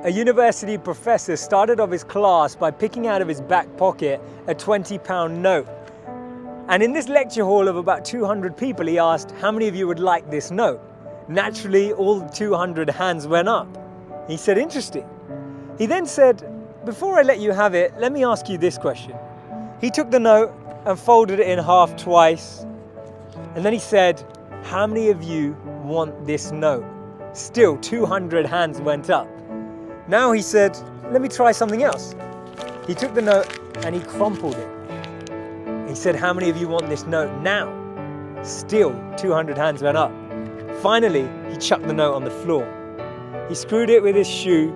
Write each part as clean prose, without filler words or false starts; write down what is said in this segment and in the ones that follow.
A university professor started off his class by picking out of his back pocket a £20 note. And in this lecture hall of about 200 people, he asked, how many of you would like this note? Naturally, all 200 hands went up. He said, interesting. He then said, before I let you have it, let me ask you this question. He took the note and folded it in half twice. And then he said, how many of you want this note? Still, 200 hands went up. Now he said, let me try something else. He took the note and he crumpled it. He said, how many of you want this note now? Still, 200 hands went up. Finally, he chucked the note on the floor. He screwed it with his shoe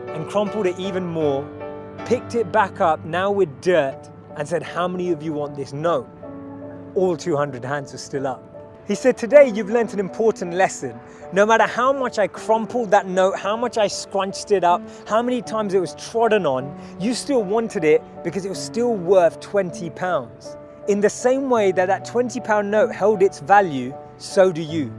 and crumpled it even more, picked it back up, now with dirt, and said, how many of you want this note? All 200 hands were still up. He said, today you've learnt an important lesson. No matter how much I crumpled that note, how much I scrunched it up, how many times it was trodden on, you still wanted it because it was still worth £20. In the same way that that £20 note held its value, so do you.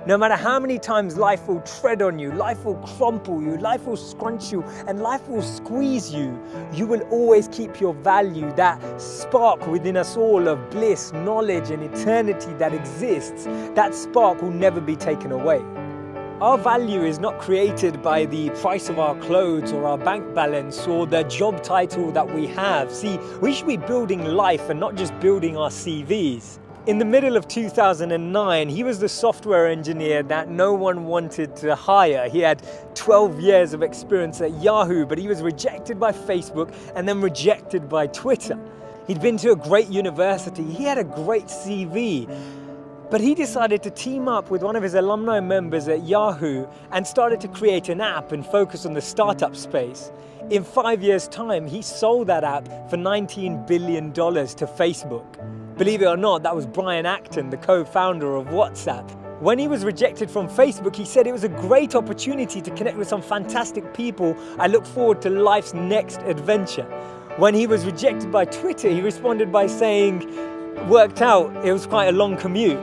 No matter how many times life will tread on you, life will crumple you, life will scrunch you, and life will squeeze you, you will always keep your value, that spark within us all of bliss, knowledge, and eternity that exists. That spark will never be taken away. Our value is not created by the price of our clothes or our bank balance or the job title that we have. See, we should be building life and not just building our CVs. In the middle of 2009, he was the software engineer that no one wanted to hire. He had 12 years of experience at Yahoo, but he was rejected by Facebook and then rejected by Twitter. He'd been to a great university. He had a great CV. But he decided to team up with one of his alumni members at Yahoo and started to create an app and focus on the startup space. In 5 years' time, he sold that app for $19 billion to Facebook. Believe it or not, that was Brian Acton, the co-founder of WhatsApp. When he was rejected from Facebook, he said it was a great opportunity to connect with some fantastic people. I look forward to life's next adventure. When he was rejected by Twitter, he responded by saying, worked out, it was quite a long commute.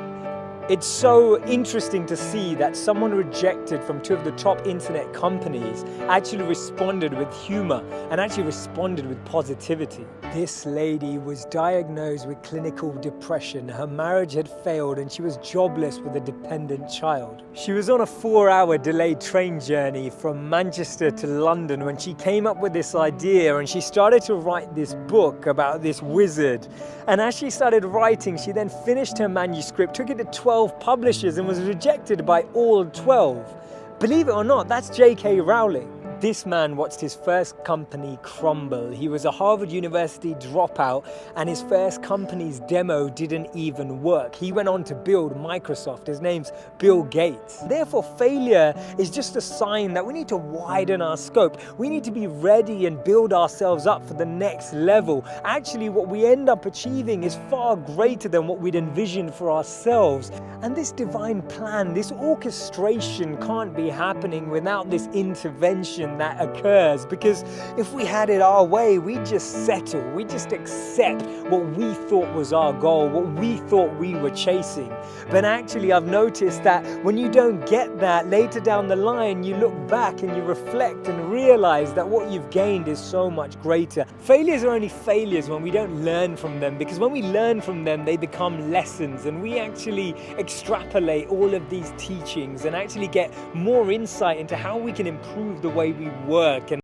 It's so interesting to see that someone rejected from two of the top internet companies actually responded with humor and actually responded with positivity. This lady was diagnosed with clinical depression. Her marriage had failed and she was jobless with a dependent child. She was on a 4-hour delayed train journey from Manchester to London when she came up with this idea, and she started to write this book about this wizard. And as she started writing, she then finished her manuscript, took it to 12 publishers and was rejected by all 12. Believe it or not, that's J.K. Rowling. This man watched his first company crumble. He was a Harvard University dropout and his first company's demo didn't even work. He went on to build Microsoft. His name's Bill Gates. Therefore, failure is just a sign that we need to widen our scope. We need to be ready and build ourselves up for the next level. Actually, what we end up achieving is far greater than what we'd envisioned for ourselves. And this divine plan, this orchestration can't be happening without this intervention that occurs, because if we had it our way, we'd just settle, we just accept what we thought was our goal, what we thought we were chasing. But actually, I've noticed that when you don't get that, later down the line, you look back and you reflect and realize that what you've gained is so much greater. Failures are only failures when we don't learn from them, because when we learn from them, they become lessons, and we actually extrapolate all of these teachings and actually get more insight into how we can improve the way we work. And